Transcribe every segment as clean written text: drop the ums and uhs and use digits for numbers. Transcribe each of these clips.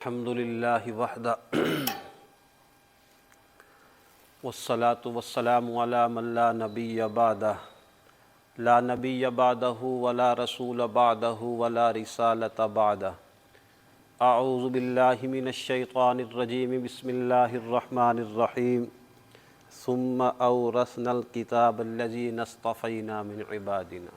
الحمد للہ وحدہ والصلاة والسلام علی من لا نبی بعدہ لا نبی بعدہ ولا رسول بعدہ ولا رسالۃ بعدہ اعوذ باللہ من الشیطان الرجیم بسم اللہ الرحمن الرحیم ثم اورثنا الکتاب الذین اصطفینا من عبادنا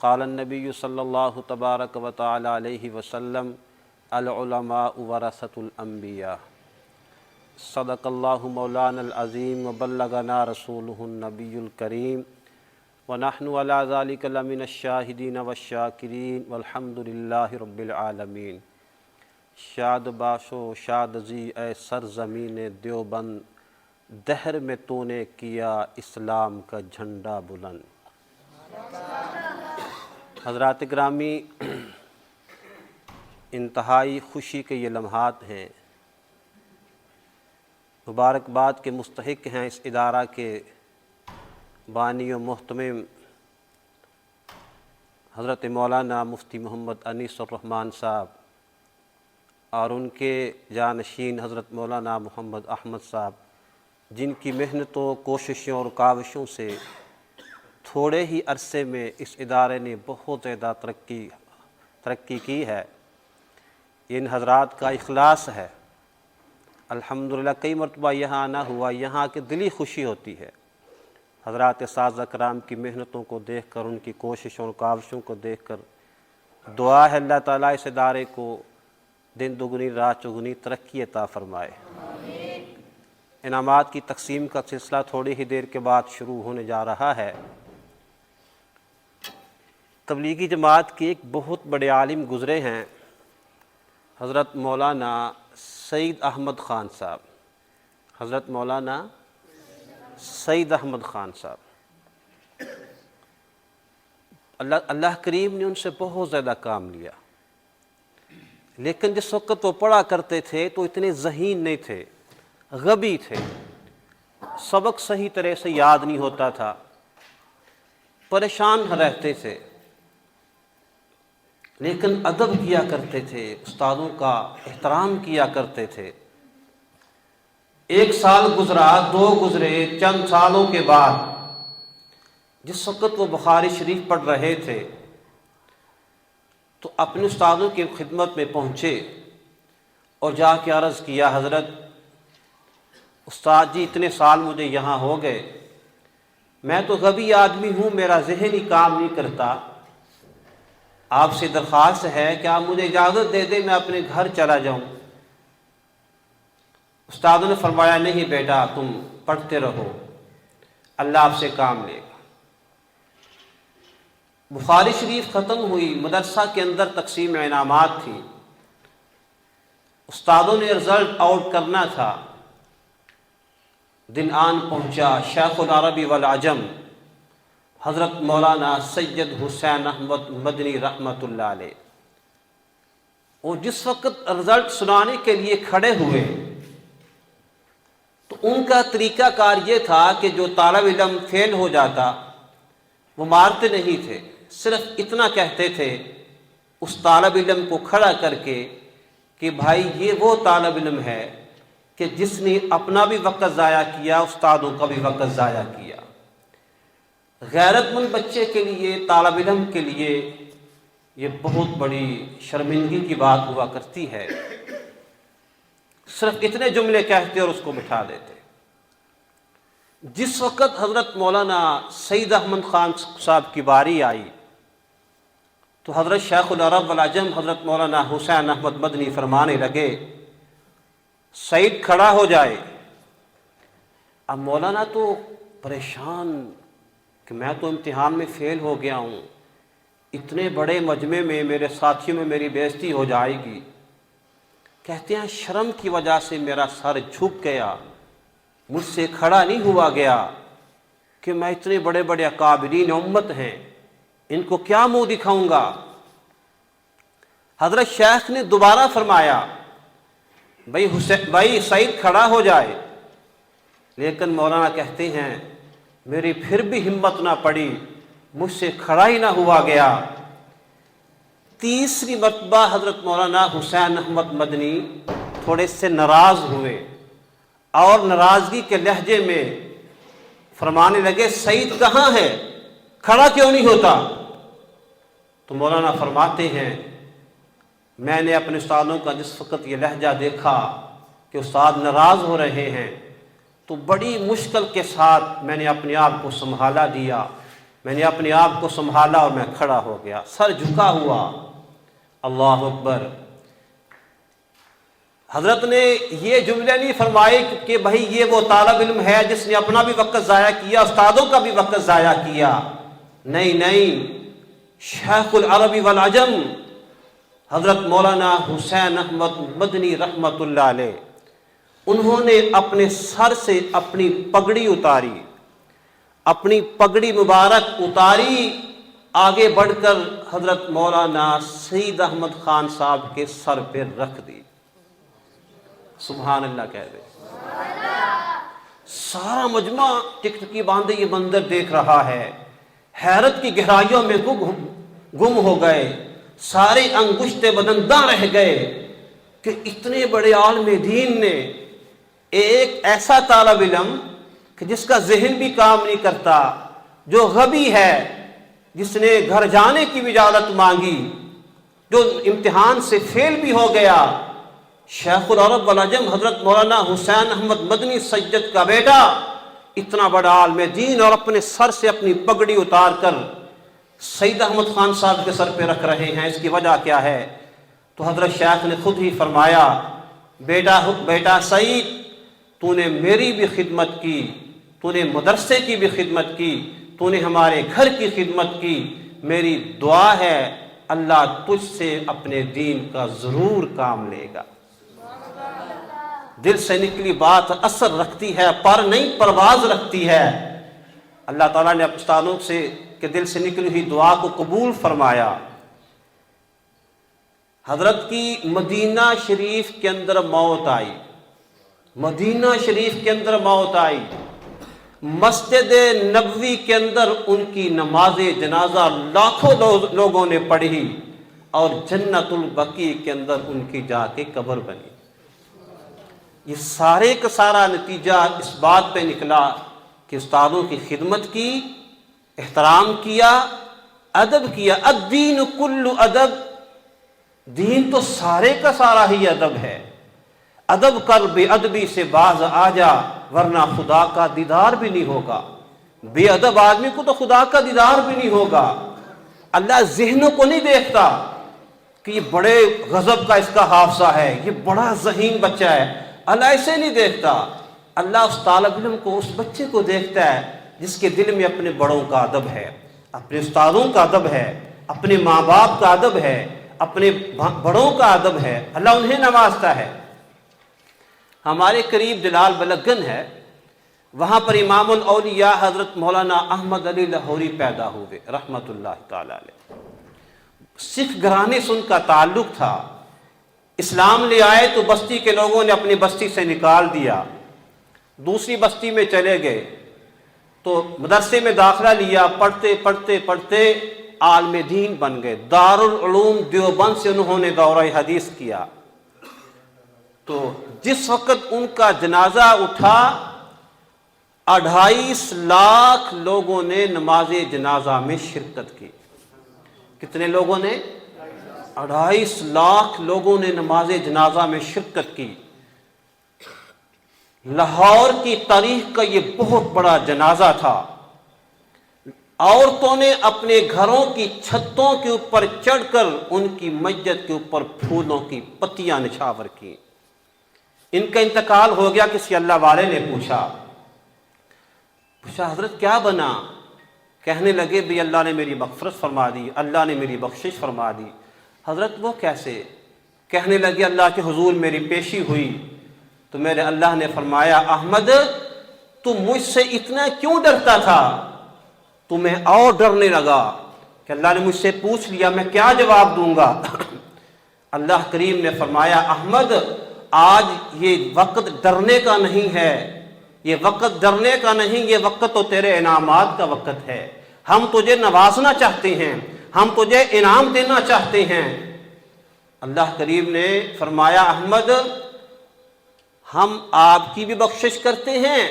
قال النبی صلی اللہ تبارک و تعالی علیہ وسلم العلماء ورثۃ الانبیاء صدق اللہ مولانا العظیم وبلغنا رسولہ النبی الکریم ونحن علی ذلک لمن الشاہدین والشاکرین والحمد للہ رب العالمین۔ شاد باشو شاد زی اے سرزمین دیوبند، دہر میں تو نے کیا اسلام کا جھنڈا بلند۔ حضرات گرامی، انتہائی خوشی کے یہ لمحات ہیں، مبارکباد کے مستحق ہیں اس ادارہ کے بانی و محتمم حضرت مولانا مفتی محمد انیس الرحمن صاحب اور ان کے جانشین حضرت مولانا محمد احمد صاحب، جن کی محنتوں، کوششوں اور کاوشوں سے تھوڑے ہی عرصے میں اس ادارے نے بہت زیادہ ترقی کی ہے۔ ان حضرات کا اخلاص ہے۔ الحمدللہ کئی مرتبہ یہاں آنا ہوا، یہاں کی دلی خوشی ہوتی ہے حضرات اساتذہ کرام کی محنتوں کو دیکھ کر، ان کی کوششوں اور کاوشوں کو دیکھ کر۔ دعا ہے اللہ تعالیٰ اس ادارے کو دن دگنی رات چگنی ترقی عطا فرمائے۔ انعامات کی تقسیم کا سلسلہ تھوڑی ہی دیر کے بعد شروع ہونے جا رہا ہے۔ تبلیغی جماعت کے ایک بہت بڑے عالم گزرے ہیں، حضرت مولانا سید احمد خان صاحب۔ حضرت مولانا سید احمد خان صاحب، اللہ کریم نے ان سے بہت زیادہ کام لیا، لیکن جس وقت وہ پڑھا کرتے تھے تو اتنے ذہین نہیں تھے، غبی تھے، سبق صحیح طرح سے یاد نہیں ہوتا تھا، پریشان رہتے تھے، لیکن ادب کیا کرتے تھے، استادوں کا احترام کیا کرتے تھے۔ ایک سال گزرا، دو گزرے، چند سالوں کے بعد جس وقت وہ بخاری شریف پڑھ رہے تھے تو اپنے استادوں کی خدمت میں پہنچے اور جا کے عرض کیا، حضرت استاد جی اتنے سال مجھے یہاں ہو گئے، میں تو غبی آدمی ہوں، میرا ذہن ہی کام نہیں کرتا، آپ سے درخواست ہے کہ آپ مجھے اجازت دے دیں میں اپنے گھر چلا جاؤں۔ استادوں نے فرمایا، نہیں بیٹا تم پڑھتے رہو، اللہ آپ سے کام لے گا۔ بخاری شریف ختم ہوئی، مدرسہ کے اندر تقسیم انعامات تھی، استادوں نے رزلٹ آؤٹ کرنا تھا، دن آن پہنچا۔ شیخ العربی والعجم حضرت مولانا سید حسین احمد مدنی رحمۃ اللہ علیہ، وہ جس وقت رزلٹ سنانے کے لیے کھڑے ہوئے تو ان کا طریقہ کار یہ تھا کہ جو طالب علم فیل ہو جاتا وہ مارتے نہیں تھے، صرف اتنا کہتے تھے اس طالب علم کو کھڑا کر کے کہ بھائی یہ وہ طالب علم ہے کہ جس نے اپنا بھی وقت ضائع کیا، استادوں کا بھی وقت ضائع کیا۔ غیرت مند بچے کے لیے، طالب علم کے لیے یہ بہت بڑی شرمندگی کی بات ہوا کرتی ہے، صرف اتنے جملے کہتے اور اس کو بٹھا دیتے۔ جس وقت حضرت مولانا سید احمد خان صاحب کی باری آئی تو حضرت شیخ العرب والعجم حضرت مولانا حسین احمد مدنی فرمانے لگے، سعید کھڑا ہو جائے۔ اب مولانا تو پریشان کہ میں تو امتحان میں فیل ہو گیا ہوں، اتنے بڑے مجمع میں میرے ساتھیوں میں میری بے عزتی ہو جائے گی۔ کہتے ہیں شرم کی وجہ سے میرا سر جھک گیا، مجھ سے کھڑا نہیں ہوا گیا کہ میں اتنے بڑے بڑے اکابرین امت ہیں، ان کو کیا منہ دکھاؤں گا۔ حضرت شیخ نے دوبارہ فرمایا، بھائی سعید کھڑا ہو جائے، لیکن مولانا کہتے ہیں میری پھر بھی ہمت نہ پڑی، مجھ سے کھڑا ہی نہ ہوا گیا۔ تیسری مرتبہ حضرت مولانا حسین احمد مدنی تھوڑے سے ناراض ہوئے اور ناراضگی کے لہجے میں فرمانے لگے سعید کہاں ہے، کھڑا کیوں نہیں ہوتا؟ تو مولانا فرماتے ہیں میں نے اپنے استادوں کا جس وقت یہ لہجہ دیکھا کہ استاد ناراض ہو رہے ہیں تو بڑی مشکل کے ساتھ میں نے اپنے آپ کو سنبھالا دیا، میں نے اپنے آپ کو سنبھالا اور میں کھڑا ہو گیا، سر جھکا ہوا۔ اللہ اکبر۔ حضرت نے یہ جملے نہیں فرمائے کہ بھائی یہ وہ طالب علم ہے جس نے اپنا بھی وقت ضائع کیا، استادوں کا بھی وقت ضائع کیا۔ نہیں، شیخ العربی والعجم حضرت مولانا حسین احمد مدنی رحمۃ اللہ علیہ، انہوں نے اپنے سر سے اپنی پگڑی اتاری، اپنی پگڑی مبارک اتاری، آگے بڑھ کر حضرت مولانا سعید احمد خان صاحب کے سر پہ رکھ دی۔ سبحان اللہ کہہ دے۔ سارا مجمع ٹکٹکی باندھے یہ منظر دیکھ رہا ہے، حیرت کی گہرائیوں میں گم ہو گئے، سارے انگشتے بدنداں رہ گئے کہ اتنے بڑے عالم دین نے ایک ایسا طالب علم کہ جس کا ذہن بھی کام نہیں کرتا، جو غبی ہے، جس نے گھر جانے کی بھی اجازت مانگی، جو امتحان سے فیل بھی ہو گیا، شیخ العرب والعجم حضرت مولانا حسین احمد مدنی سید کا بیٹا اتنا بڑا عالم دین اور اپنے سر سے اپنی پگڑی اتار کر سعید احمد خان صاحب کے سر پہ رکھ رہے ہیں، اس کی وجہ کیا ہے؟ تو حضرت شیخ نے خود ہی فرمایا بیٹا سعید، تو نے میری بھی خدمت کی، تو نے مدرسے کی بھی خدمت کی، تو نے ہمارے گھر کی خدمت کی، میری دعا ہے اللہ تجھ سے اپنے دین کا ضرور کام لے گا۔ دل سے نکلی بات اثر رکھتی ہے، پر نہیں پرواز رکھتی ہے۔ اللہ تعالیٰ نے استادوں سے کہ دل سے نکلی ہوئی دعا کو قبول فرمایا۔ حضرت کی مدینہ شریف کے اندر موت آئی، مدینہ شریف کے اندر موت آئی، مسجد نبوی کے اندر ان کی نماز جنازہ لاکھوں لوگوں نے پڑھی اور جنت البقیع کے اندر ان کی جا کے قبر بنی۔ یہ سارے کا سارا نتیجہ اس بات پہ نکلا کہ استادوں کی خدمت کی، احترام کیا، ادب کیا۔ الدین کل ادب، دین تو سارے کا سارا ہی ادب ہے۔ ادب کر بے ادبی سے باز آ جا، ورنہ خدا کا دیدار بھی نہیں ہوگا۔ بے ادب آدمی کو تو خدا کا دیدار بھی نہیں ہوگا۔ اللہ ذہنوں کو نہیں دیکھتا کہ یہ بڑے غضب کا اس کا حافظہ ہے، یہ بڑا ذہین بچہ ہے، اللہ ایسے نہیں دیکھتا۔ اللہ اس طالب علم کو، اس بچے کو دیکھتا ہے جس کے دل میں اپنے بڑوں کا ادب ہے، اپنے استادوں کا ادب ہے، اپنے ماں باپ کا ادب ہے، اپنے بڑوں کا ادب ہے، اللہ انہیں نوازتا ہے۔ ہمارے قریب جلال بلگن ہے، وہاں پر امام الاولیاء حضرت مولانا احمد علی لاہوری پیدا ہوئے رحمت اللہ تعالی علیہ۔ سکھ گھرانے سے ان کا تعلق تھا۔ اسلام لے آئے تو بستی کے لوگوں نے اپنی بستی سے نکال دیا، دوسری بستی میں چلے گئے تو مدرسے میں داخلہ لیا، پڑھتے پڑھتے پڑھتے عالم دین بن گئے۔ دارالعلوم دیوبند سے انہوں نے دورہ حدیث کیا۔ تو جس وقت ان کا جنازہ اٹھا 28 لاکھ لوگوں نے نماز جنازہ میں شرکت کی۔ کتنے لوگوں نے؟ 28 لاکھ لوگوں نے نماز جنازہ میں شرکت کی۔ لاہور کی تاریخ کا یہ بہت بڑا جنازہ تھا۔ عورتوں نے اپنے گھروں کی چھتوں کے اوپر چڑھ کر ان کی میت کے اوپر پھولوں کی پتیاں نچھاور کی۔ ان کا انتقال ہو گیا، کسی اللہ والے نے پوچھا حضرت کیا بنا؟ کہنے لگے بھی اللہ نے میری مغفرت فرما دی، اللہ نے میری بخشش فرما دی۔ حضرت وہ کیسے؟ کہنے لگے اللہ کے حضور میری پیشی ہوئی تو میرے اللہ نے فرمایا احمد تو مجھ سے اتنا کیوں ڈرتا تھا؟ تو میں اور ڈرنے لگا کہ اللہ نے مجھ سے پوچھ لیا میں کیا جواب دوں گا۔ اللہ کریم نے فرمایا احمد آج یہ وقت ڈرنے کا نہیں ہے، یہ وقت ڈرنے کا نہیں، یہ وقت تو تیرے انعامات کا وقت ہے۔ ہم تجھے نوازنا چاہتے ہیں، ہم تجھے انعام دینا چاہتے ہیں۔ اللہ کریم نے فرمایا احمد ہم آپ کی بھی بخشش کرتے ہیں،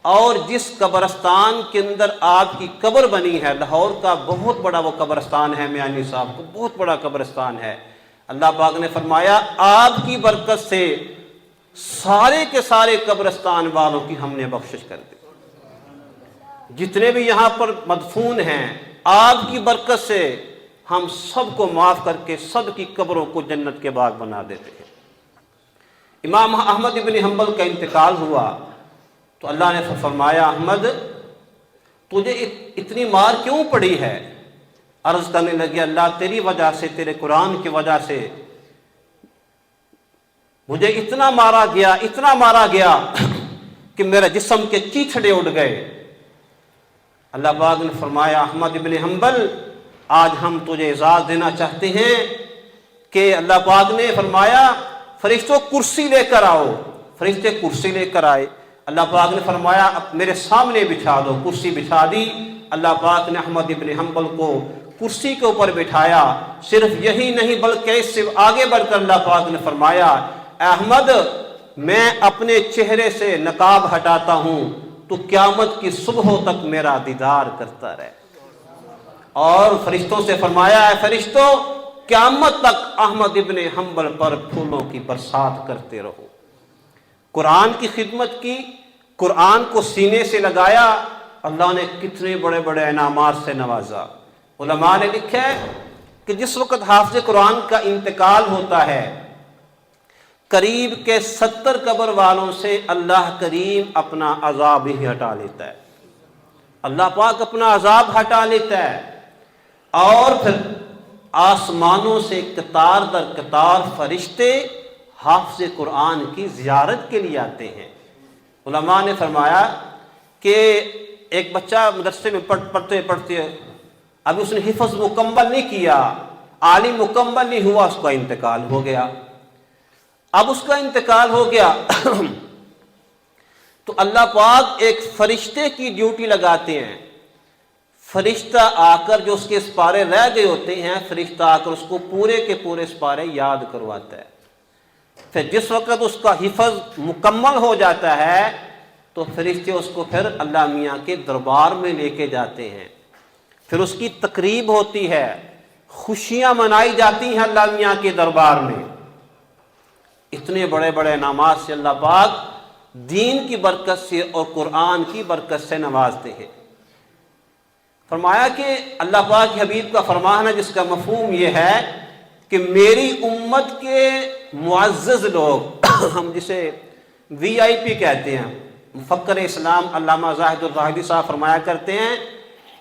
اور جس قبرستان کے اندر آپ کی قبر بنی ہے، لاہور کا بہت بڑا وہ قبرستان ہے، میانی صاحب کو بہت بڑا قبرستان ہے، اللہ پاک نے فرمایا آپ کی برکت سے سارے کے سارے قبرستان والوں کی ہم نے بخشش کر دی، جتنے بھی یہاں پر مدفون ہیں آپ کی برکت سے ہم سب کو معاف کر کے سب کی قبروں کو جنت کے باغ بنا دیتے ہیں۔ امام احمد ابن حنبل کا انتقال ہوا تو اللہ نے فرمایا احمد تجھے اتنی مار کیوں پڑی ہے؟ عرض کرنے لگی اللہ تیری وجہ سے، تیرے قرآن کی وجہ سے مجھے اتنا مارا گیا کہ میرے جسم کے چیتھڑے اڑ گئے۔ اللہ پاک نے فرمایا احمد ابن حنبل آج ہم تجھے اعزاز دینا چاہتے ہیں کہ اللہ پاک نے فرمایا فرشتوں کرسی لے کر آؤ، فرشتے کرسی لے کر آئے، اللہ پاک نے فرمایا اب میرے سامنے بچھا دو، کرسی بچھا دی، اللہ پاک نے احمد ابن حنبل کو کرسی کے اوپر بٹھایا۔ صرف یہی نہیں بلکہ اس سے آگے بڑھ کر اللہ پاک نے فرمایا احمد میں اپنے چہرے سے نقاب ہٹاتا ہوں تو قیامت کی صبح تک میرا دیدار کرتا رہے، اور فرشتوں سے فرمایا اے فرشتوں قیامت تک احمد ابن حنبل پر پھولوں کی برسات کرتے رہو۔ قرآن کی خدمت کی، قرآن کو سینے سے لگایا، اللہ نے کتنے بڑے بڑے انعامات سے نوازا۔ علماء نے لکھا ہے کہ جس وقت حافظ قرآن کا انتقال ہوتا ہے قریب کے 70 قبر والوں سے اللہ کریم اپنا عذاب ہی ہٹا لیتا ہے، اللہ پاک اپنا عذاب ہٹا لیتا ہے، اور پھر آسمانوں سے قطار در قطار فرشتے حافظ قرآن کی زیارت کے لیے آتے ہیں۔ علماء نے فرمایا کہ ایک بچہ مدرسے میں پڑھتے ابھی اس نے حفظ مکمل نہیں کیا، عالم مکمل نہیں ہوا، اس کا انتقال ہو گیا۔ اب اس کا انتقال ہو گیا تو اللہ پاک ایک فرشتے کی ڈیوٹی لگاتے ہیں، فرشتہ آ کر جو اس کے سپارے رہ گئے ہوتے ہیں، فرشتہ آ کر اس کو پورے کے پورے سپارے یاد کرواتا ہے۔ پھر جس وقت اس کا حفظ مکمل ہو جاتا ہے تو فرشتے اس کو پھر اللہ میاں کے دربار میں لے کے جاتے ہیں، پھر اس کی تقریب ہوتی ہے، خوشیاں منائی جاتی ہیں اللہ میاں کے دربار میں۔ اتنے بڑے بڑے انعامات سے اللہ پاک دین کی برکت سے اور قرآن کی برکت سے نوازتے ہیں۔ فرمایا کہ اللہ پاک کے حبیب کا فرمان ہے جس کا مفہوم یہ ہے کہ میری امت کے معزز لوگ ہم جسے وی آئی پی کہتے ہیں، مفکر اسلام علامہ زاہد الزاہدی صاحب فرمایا کرتے ہیں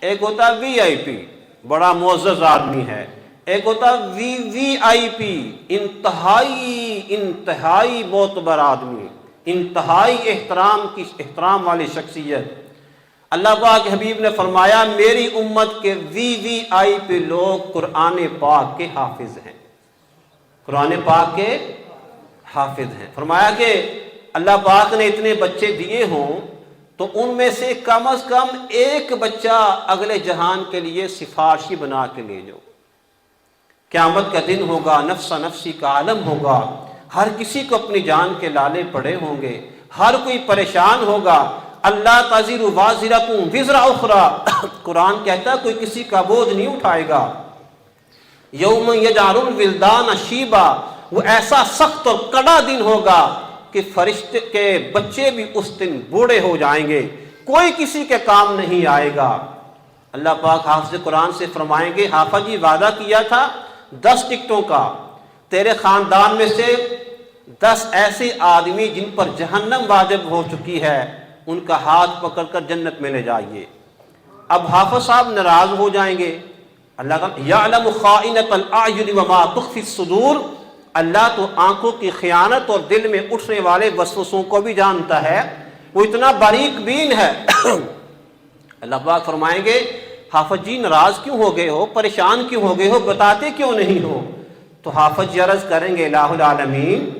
ایک ہوتا وی آئی پی بڑا معزز آدمی ہے، ایک ہوتا وی آئی پی انتہائی معتبر آدمی، انتہائی احترام والی شخصیت۔ اللہ پاک حبیب نے فرمایا میری امت کے وی آئی پی لوگ قرآن پاک کے حافظ ہیں، قرآن پاک کے حافظ ہیں۔ فرمایا کہ اللہ پاک نے اتنے بچے دیے ہوں تو ان میں سے کم از کم ایک بچہ اگلے جہان کے لیے سفارشی بنا کے لے جاؤ۔ قیامت کا دن ہوگا، نفسا نفسی کا عالم ہوگا، ہر کسی کو اپنی جان کے لالے پڑے ہوں گے، ہر کوئی پریشان ہوگا۔ اللہ تزر وازرۃ وزر اخری، قرآن کہتا ہے کوئی کسی کا بوجھ نہیں اٹھائے گا۔ یوم یجعل الولدان شیبا، وہ ایسا سخت اور کڑا دن ہوگا کہ فرشتے کے بچے بھی اس دن بوڑھے ہو جائیں گے، کوئی کسی کے کام نہیں آئے گا۔ اللہ پاک حافظ قرآن سے فرمائیں گے حافظ جی وعدہ کیا تھا 10 ٹکٹوں کا، تیرے خاندان میں سے 10 ایسے آدمی جن پر جہنم واجب ہو چکی ہے ان کا ہاتھ پکڑ کر جنت میں لے جائیے۔ اب حافظ صاحب ناراض ہو جائیں گے، اللہ کا یعلم خائنۃ الاعین وما تخفی الصدور، اللہ تو آنکھوں کی خیانت اور دل میں اٹھنے والے وسوسوں کو بھی جانتا ہے، وہ اتنا باریک بین ہے۔ اللہ پاک فرمائیں گے حافظ جی ناراض کیوں ہو گئے ہو، پریشان کیوں ہو گئے ہو، بتاتے کیوں نہیں ہو؟ تو حافظ جی عرض کریں گے الہ العالمین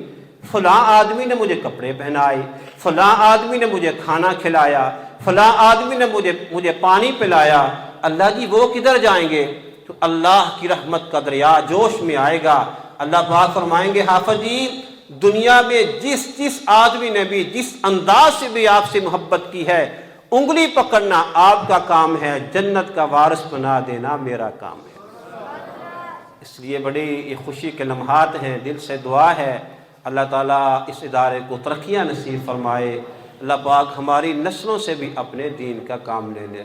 فلاں آدمی نے مجھے کپڑے پہنائے، فلاں آدمی نے مجھے کھانا کھلایا، فلاں آدمی نے مجھے پانی پلایا، اللہ جی وہ کدھر جائیں گے؟ تو اللہ کی رحمت کا دریا جوش میں آئے گا۔ اللہ پاک فرمائیں گے حافظ جی دنیا میں جس آدمی نے بھی جس انداز سے بھی آپ سے محبت کی ہے، انگلی پکڑنا آپ کا کام ہے، جنت کا وارث بنا دینا میرا کام ہے۔ اس لیے بڑی یہ خوشی کے لمحات ہیں، دل سے دعا ہے اللہ تعالیٰ اس ادارے کو ترقیاں نصیب فرمائے، اللہ پاک ہماری نسلوں سے بھی اپنے دین کا کام لے لے۔